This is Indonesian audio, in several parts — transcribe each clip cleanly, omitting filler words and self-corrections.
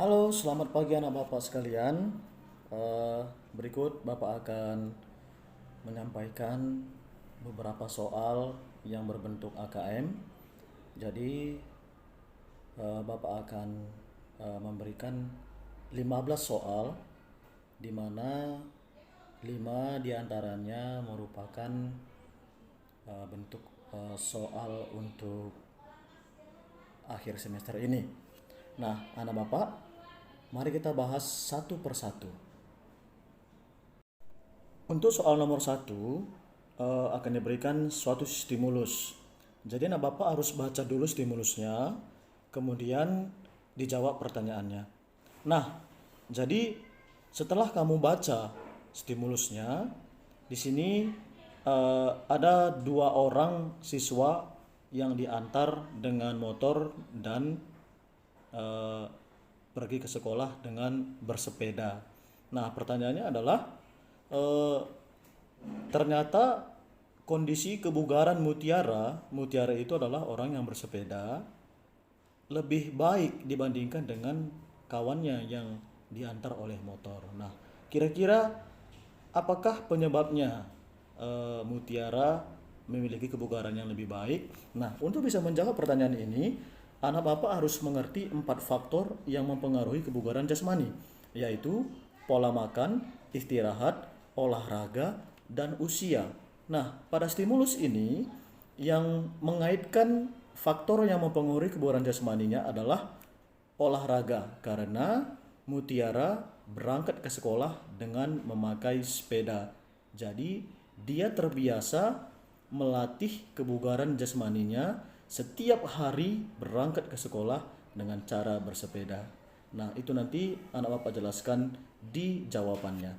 Halo, selamat pagi anak Bapak sekalian. Berikut Bapak akan menyampaikan beberapa soal yang berbentuk AKM. Jadi, Bapak akan memberikan 15 soal di mana 5 diantaranya merupakan bentuk soal untuk akhir semester ini. Nah, anak Bapak, mari kita bahas satu persatu. Untuk soal nomor satu, akan diberikan suatu stimulus. Jadi anak Bapak harus baca dulu stimulusnya, kemudian dijawab pertanyaannya. Nah, jadi setelah kamu baca stimulusnya, di sini ada dua orang siswa yang diantar dengan motor dan eh, pergi ke sekolah dengan bersepeda. Nah, pertanyaannya adalah eh, ternyata kondisi kebugaran Mutiara itu adalah orang yang bersepeda lebih baik dibandingkan dengan kawannya yang diantar oleh motor. Nah, kira-kira apakah penyebabnya Mutiara memiliki kebugaran yang lebih baik? Nah, untuk bisa menjawab pertanyaan ini, anak Bapak harus mengerti 4 faktor yang mempengaruhi kebugaran jasmani, yaitu pola makan, istirahat, olahraga, dan usia. Nah, pada stimulus ini yang mengaitkan faktor yang mempengaruhi kebugaran jasmaninya adalah olahraga karena Mutiara berangkat ke sekolah dengan memakai sepeda. Jadi, dia terbiasa melatih kebugaran jasmaninya setiap hari berangkat ke sekolah dengan cara bersepeda. Nah, itu nanti anak Bapak jelaskan di jawabannya.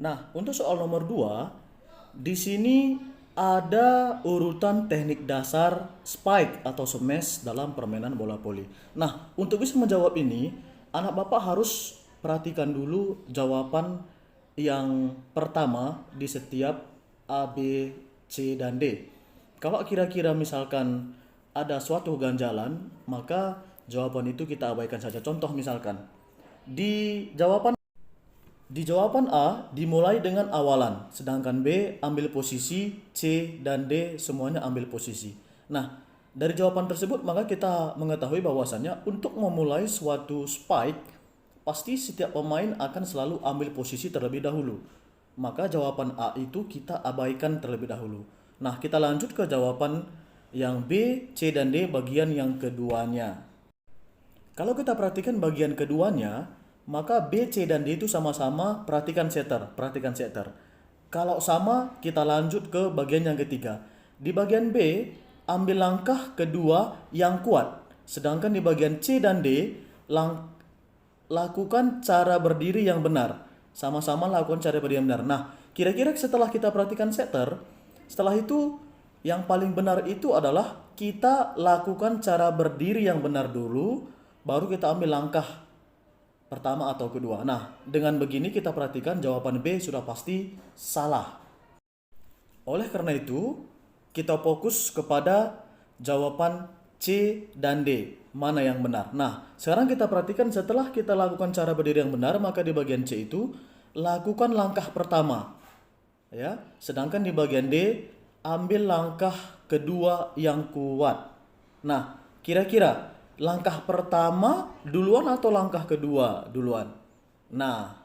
Nah, untuk soal nomor 2, di sini ada urutan teknik dasar spike atau smash dalam permainan bola voli. Nah, untuk bisa menjawab ini, anak Bapak harus perhatikan dulu jawaban yang pertama di setiap A, B, C, dan D. Kalau kira-kira misalkan ada suatu ganjalan, maka jawaban itu kita abaikan saja. Contoh misalkan, di jawaban di jawaban A dimulai dengan awalan, sedangkan B ambil posisi, C dan D semuanya ambil posisi. Nah, dari jawaban tersebut maka kita mengetahui bahwasannya untuk memulai suatu spike, pasti setiap pemain akan selalu ambil posisi terlebih dahulu. Maka jawaban A itu kita abaikan terlebih dahulu. Nah, kita lanjut ke jawaban yang B, C dan D bagian yang keduanya. Kalau kita perhatikan bagian keduanya, maka B, C, dan D itu sama-sama perhatikan setter. Kalau sama, kita lanjut ke bagian yang ketiga. Di bagian B, ambil langkah kedua yang kuat. Sedangkan di bagian C dan D, lakukan cara berdiri yang benar. Sama-sama lakukan cara berdiri yang benar. Nah, kira-kira setelah kita perhatikan setter, setelah itu yang paling benar itu adalah kita lakukan cara berdiri yang benar dulu, baru kita ambil langkah pertama atau kedua. Nah, dengan begini kita perhatikan jawaban B sudah pasti salah. Oleh karena itu, kita fokus kepada jawaban C dan D. Mana yang benar? Nah, sekarang kita perhatikan setelah kita lakukan cara berdiri yang benar, maka di bagian C itu lakukan langkah pertama. Ya, sedangkan di bagian D ambil langkah kedua yang kuat. Nah, kira-kira langkah pertama duluan atau langkah kedua duluan? Nah,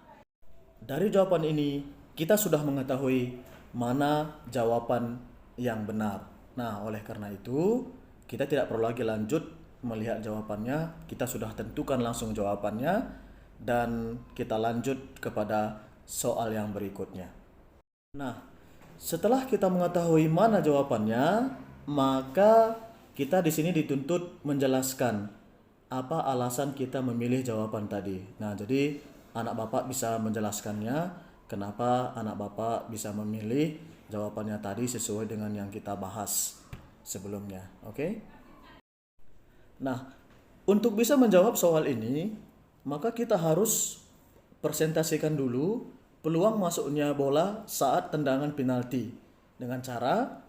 dari jawaban ini kita sudah mengetahui mana jawaban yang benar. Nah, oleh karena itu kita tidak perlu lagi lanjut melihat jawabannya, kita sudah tentukan langsung jawabannya dan kita lanjut kepada soal yang berikutnya. Nah, setelah kita mengetahui mana jawabannya, maka kita di sini dituntut menjelaskan apa alasan kita memilih jawaban tadi. Nah, jadi anak Bapak bisa menjelaskannya kenapa anak Bapak bisa memilih jawabannya tadi sesuai dengan yang kita bahas sebelumnya. Oke? Nah, untuk bisa menjawab soal ini, maka kita harus presentasikan dulu peluang masuknya bola saat tendangan penalti dengan cara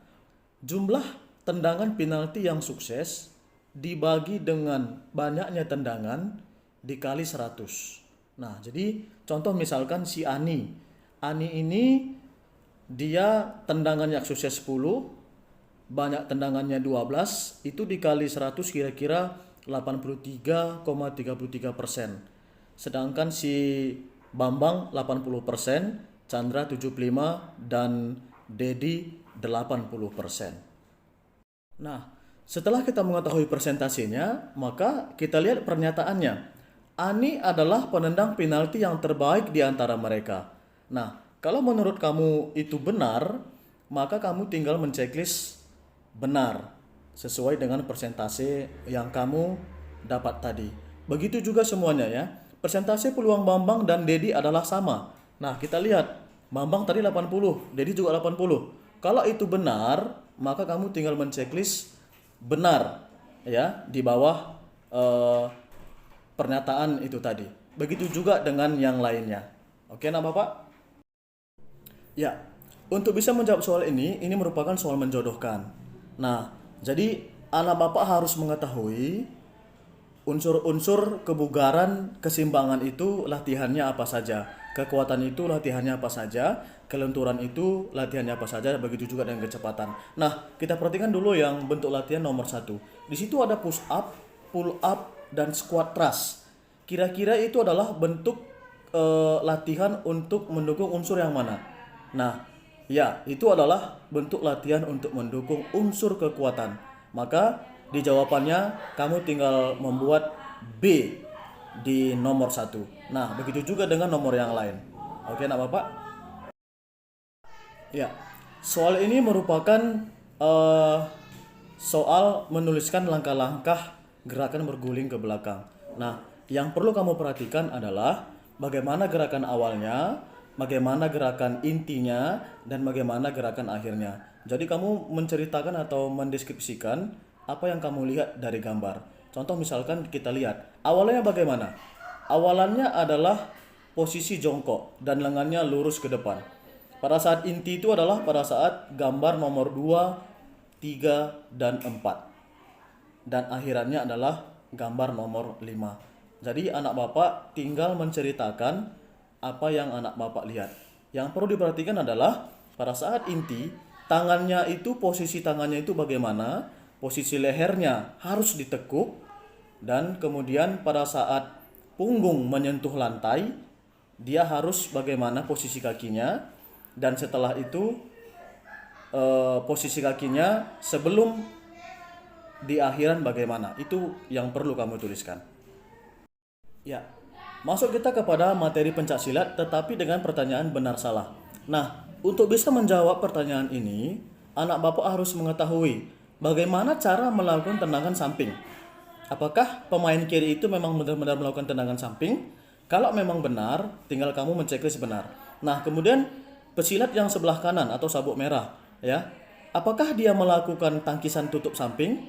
jumlah tendangan penalti yang sukses dibagi dengan banyaknya tendangan dikali 100. Nah, jadi contoh misalkan si Ani. Ani ini dia tendangannya sukses 10, banyak tendangannya 12, itu dikali 100 kira-kira 83,33%. Sedangkan si Bambang 80%, Chandra 75, dan Dedi 80%. Nah, setelah kita mengetahui persentasenya, maka kita lihat pernyataannya. Ani adalah penendang penalti yang terbaik di antara mereka. Nah, kalau menurut kamu itu benar, maka kamu tinggal menceklis benar sesuai dengan persentase yang kamu dapat tadi. Begitu juga semuanya ya. Persentase peluang Bambang dan Dedi adalah sama. Nah, kita lihat. Bambang tadi 80, Dedi juga 80. Kalau itu benar, maka kamu tinggal menceklis benar ya di bawah pernyataan itu tadi. Begitu juga dengan yang lainnya. Oke, nah Bapak? Ya, untuk bisa menjawab soal ini merupakan soal menjodohkan. Nah, jadi anak Bapak harus mengetahui unsur-unsur kebugaran, keseimbangan itu latihannya apa saja. Kekuatan itu latihannya apa saja. Kelenturan itu latihannya apa saja. Begitu juga dengan kecepatan. Nah, kita perhatikan dulu yang bentuk latihan nomor 1. Di situ ada push up, pull up, dan squat thrust. Kira-kira itu adalah bentuk latihan untuk mendukung unsur yang mana? Nah, ya, itu adalah bentuk latihan untuk mendukung unsur kekuatan. Maka di jawabannya kamu tinggal membuat B di nomor 1. Nah, begitu juga dengan nomor yang lain. Oke, nak Bapak? Ya, soal ini merupakan soal menuliskan langkah-langkah gerakan berguling ke belakang. Nah, yang perlu kamu perhatikan adalah bagaimana gerakan awalnya, bagaimana gerakan intinya, dan bagaimana gerakan akhirnya. Jadi kamu menceritakan atau mendeskripsikan apa yang kamu lihat dari gambar. Contoh misalkan kita lihat, awalnya bagaimana? Awalannya adalah posisi jongkok dan lengannya lurus ke depan. Pada saat inti itu adalah pada saat gambar nomor 2, 3, dan 4. Dan akhirannya adalah gambar nomor 5. Jadi anak Bapak tinggal menceritakan apa yang anak Bapak lihat. Yang perlu diperhatikan adalah pada saat inti, posisi tangannya itu bagaimana, posisi lehernya harus ditekuk, dan kemudian pada saat punggung menyentuh lantai, dia harus bagaimana posisi kakinya, dan setelah itu posisi kakinya sebelum di akhiran bagaimana. Itu yang perlu kamu tuliskan. Ya, masuk kita kepada materi pencaksilat tetapi dengan pertanyaan benar salah. Nah, untuk bisa menjawab pertanyaan ini, anak Bapak harus mengetahui bagaimana cara melakukan tendangan samping. Apakah pemain kiri itu memang benar-benar melakukan tendangan samping? Kalau memang benar, tinggal kamu menceklis benar. Nah, kemudian pesilat yang sebelah kanan atau sabuk merah, ya. Apakah dia melakukan tangkisan tutup samping?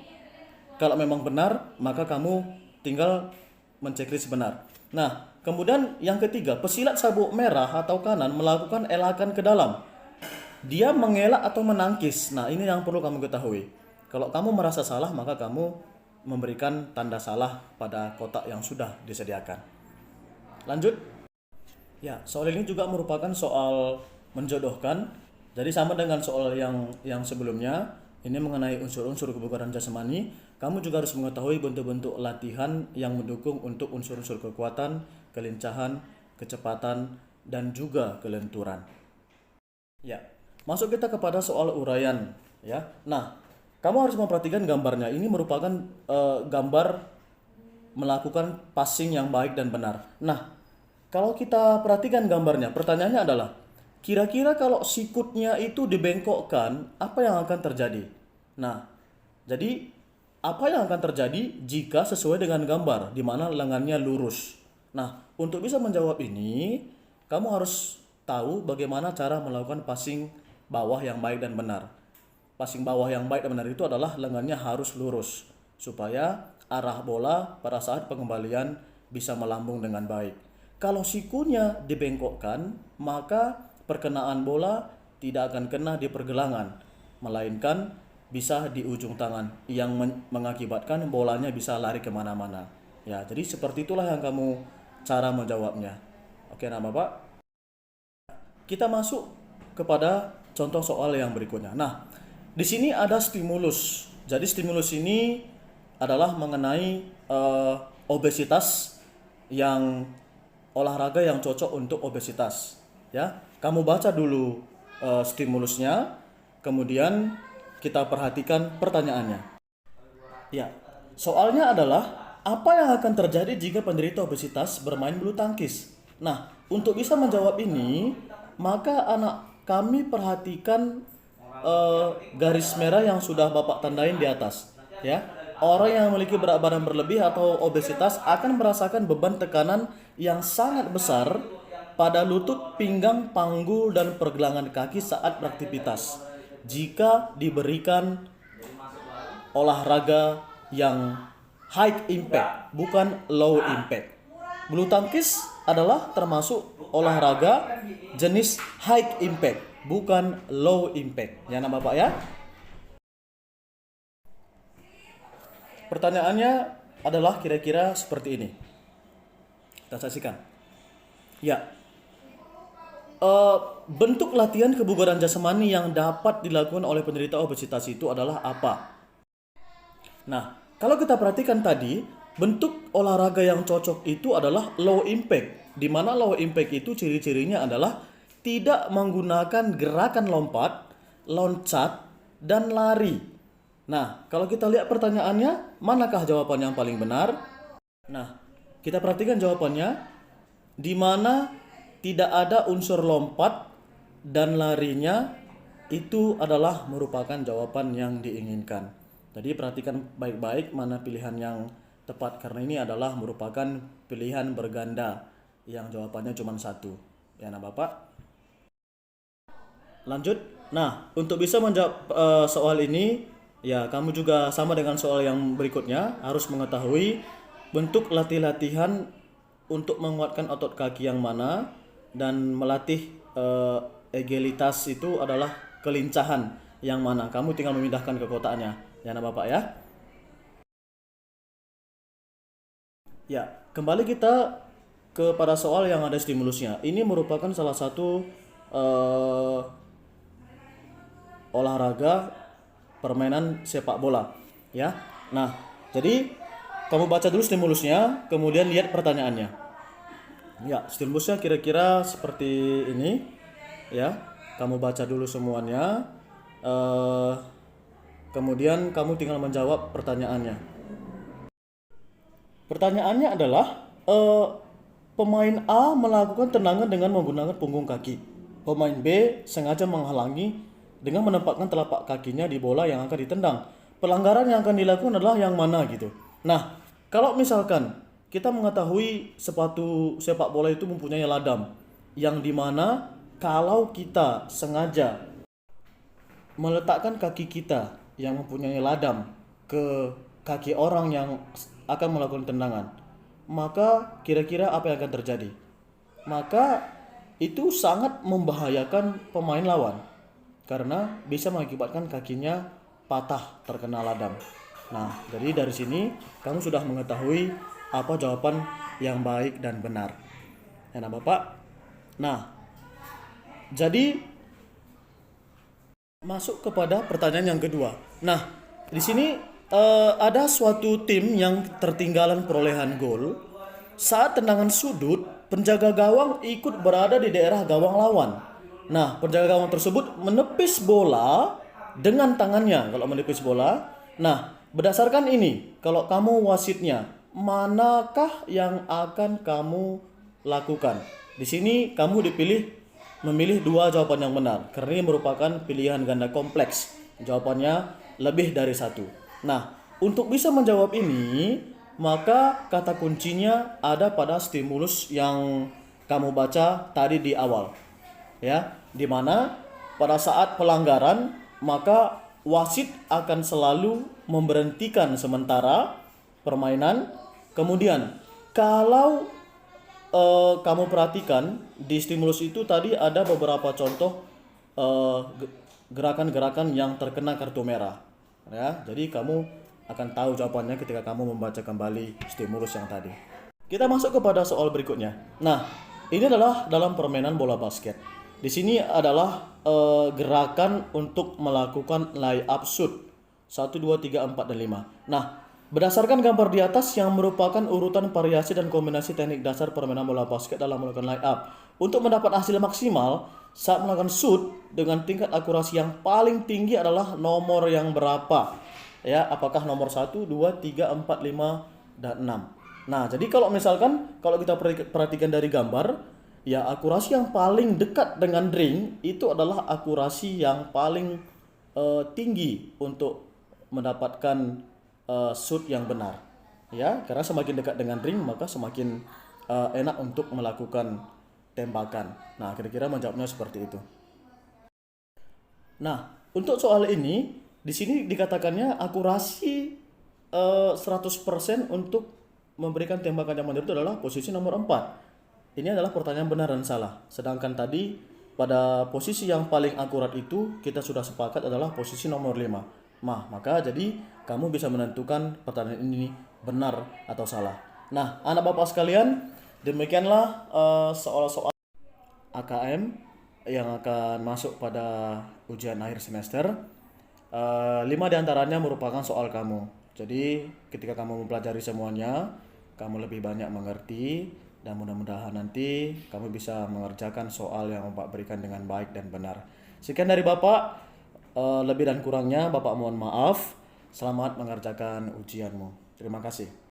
Kalau memang benar, maka kamu tinggal menceklis benar. Nah, kemudian yang ketiga, pesilat sabuk merah atau kanan melakukan elakan ke dalam. Dia mengelak atau menangkis. Nah, ini yang perlu kamu ketahui. Kalau kamu merasa salah, maka kamu memberikan tanda salah pada kotak yang sudah disediakan. Lanjut. Ya, soal ini juga merupakan soal menjodohkan. Jadi sama dengan soal yang sebelumnya, ini mengenai unsur-unsur kebugaran jasmani. Kamu juga harus mengetahui bentuk-bentuk latihan yang mendukung untuk unsur-unsur kekuatan, kelincahan, kecepatan, dan juga kelenturan. Ya, masuk kita kepada soal uraian. Ya, nah, kamu harus memperhatikan gambarnya. Ini merupakan gambar melakukan passing yang baik dan benar. Nah, kalau kita perhatikan gambarnya, pertanyaannya adalah, kira-kira kalau sikutnya itu dibengkokkan, apa yang akan terjadi? Nah, jadi apa yang akan terjadi jika sesuai dengan gambar, di mana lengannya lurus? Nah, untuk bisa menjawab ini, kamu harus tahu bagaimana cara melakukan passing bawah yang baik dan benar. Passing bawah yang baik dan benar itu adalah lengannya harus lurus, supaya arah bola pada saat pengembalian bisa melambung dengan baik. Kalau sikunya dibengkokkan, maka perkenaan bola tidak akan kena di pergelangan, melainkan bisa di ujung tangan yang mengakibatkan bolanya bisa lari kemana-mana. Ya, jadi seperti itulah yang kamu cara menjawabnya. Oke, nah Bapak, kita masuk kepada contoh soal yang berikutnya. Nah, di sini ada stimulus. Jadi stimulus ini adalah mengenai obesitas, yang olahraga yang cocok untuk obesitas. Ya, kamu baca dulu stimulusnya, kemudian kita perhatikan pertanyaannya. Ya, soalnya adalah apa yang akan terjadi jika penderita obesitas bermain bulu tangkis? Nah, untuk bisa menjawab ini, maka anak kami perhatikan garis merah yang sudah Bapak tandain di atas. Ya, orang yang memiliki berat badan berlebih atau obesitas akan merasakan beban tekanan yang sangat besar pada lutut, pinggang, panggul, dan pergelangan kaki saat beraktivitas. Jika diberikan olahraga yang high impact, bukan low impact. Bulu tangkis adalah termasuk olahraga jenis high impact, bukan low impact. Ya, nah Bapak ya. Pertanyaannya adalah kira-kira seperti ini. Kita saksikan. Ya, bentuk latihan kebugaran jasmani yang dapat dilakukan oleh penderita obesitas itu adalah apa? Nah, kalau kita perhatikan tadi, bentuk olahraga yang cocok itu adalah low impact. Di mana low impact itu ciri-cirinya adalah tidak menggunakan gerakan lompat, loncat, dan lari. Nah, kalau kita lihat pertanyaannya, manakah jawaban yang paling benar? Nah, kita perhatikan jawabannya, di mana tidak ada unsur lompat dan larinya, itu adalah merupakan jawaban yang diinginkan. Jadi perhatikan baik-baik mana pilihan yang tepat, karena ini adalah merupakan pilihan berganda yang jawabannya cuma satu. Ya, nah Bapak. Lanjut. Nah, untuk bisa menjawab soal ini, ya kamu juga sama dengan soal yang berikutnya, harus mengetahui bentuk latihan untuk menguatkan otot kaki yang mana, dan melatih egalitas itu adalah kelincahan yang mana. Kamu tinggal memindahkan ke kotaknya. Ya, nah Bapak ya. Ya, kembali kita kepada soal yang ada stimulusnya. Ini merupakan salah satu olahraga permainan sepak bola. Ya, nah jadi kamu baca dulu stimulusnya, kemudian lihat pertanyaannya. Ya, stimulusnya kira-kira seperti ini. Ya, kamu baca dulu semuanya. Kemudian kamu tinggal menjawab pertanyaannya. Pertanyaannya adalah pemain A melakukan tendangan dengan menggunakan punggung kaki. Pemain B sengaja menghalangi dengan menempatkan telapak kakinya di bola yang akan ditendang. Pelanggaran yang akan dilakukan adalah yang mana gitu. Nah, kalau misalkan kita mengetahui sepatu sepak bola itu mempunyai ladam, yang dimana kalau kita sengaja meletakkan kaki kita yang mempunyai ladam ke kaki orang yang akan melakukan tendangan, maka kira-kira apa yang akan terjadi? Maka itu sangat membahayakan pemain lawan, karena bisa mengakibatkan kakinya patah terkena ladam. Nah, jadi dari sini kamu sudah mengetahui apa jawaban yang baik dan benar. Ya, nah Bapak. Nah, jadi masuk kepada pertanyaan yang kedua. Nah, di sini ada suatu tim yang tertinggalan perolehan gol. Saat tendangan sudut, penjaga gawang ikut berada di daerah gawang lawan. Nah, penjaga gawang tersebut menepis bola dengan tangannya kalau menepis bola. Nah, berdasarkan ini, kalau kamu wasitnya, manakah yang akan kamu lakukan? Di sini kamu memilih dua jawaban yang benar, karena ini merupakan pilihan ganda kompleks. Jawabannya lebih dari satu. Nah, untuk bisa menjawab ini, maka kata kuncinya ada pada stimulus yang kamu baca tadi di awal. Ya, di mana pada saat pelanggaran, maka wasit akan selalu memberhentikan sementara permainan. Kemudian, kalau kamu perhatikan di stimulus itu tadi ada beberapa contoh gerakan-gerakan yang terkena kartu merah. Ya, jadi kamu akan tahu jawabannya ketika kamu membaca kembali stimulus yang tadi. Kita masuk kepada soal berikutnya. Nah, ini adalah dalam permainan bola basket. Di sini adalah gerakan untuk melakukan layup shoot. 1, 2, 3, 4, dan 5. Nah, berdasarkan gambar di atas yang merupakan urutan variasi dan kombinasi teknik dasar permainan bola basket dalam melakukan layup. Untuk mendapat hasil maksimal saat melakukan shoot dengan tingkat akurasi yang paling tinggi adalah nomor yang berapa? Ya, apakah nomor 1, 2, 3, 4, 5, dan 6. Nah, jadi kalau misalkan kalau kita perhatikan dari gambar, ya akurasi yang paling dekat dengan ring itu adalah akurasi yang paling tinggi untuk mendapatkan shoot yang benar. Ya, karena semakin dekat dengan ring maka semakin enak untuk melakukan tembakan. Nah, kira-kira menjawabnya seperti itu. Nah, untuk soal ini di sini dikatakannya akurasi 100% untuk memberikan tembakan yang benar itu adalah posisi nomor 4. Ini adalah pertanyaan benar dan salah. Sedangkan tadi pada posisi yang paling akurat itu kita sudah sepakat adalah posisi nomor 5. Maka jadi kamu bisa menentukan pertanyaan ini benar atau salah. Nah, anak bapak sekalian, demikianlah soal-soal AKM yang akan masuk pada ujian akhir semester. 5 diantaranya merupakan soal kamu. Jadi ketika kamu mempelajari semuanya, kamu lebih banyak mengerti dan mudah-mudahan nanti kamu bisa mengerjakan soal yang Bapak berikan dengan baik dan benar. Sekian dari Bapak, lebih dan kurangnya Bapak mohon maaf. Selamat mengerjakan ujianmu. Terima kasih.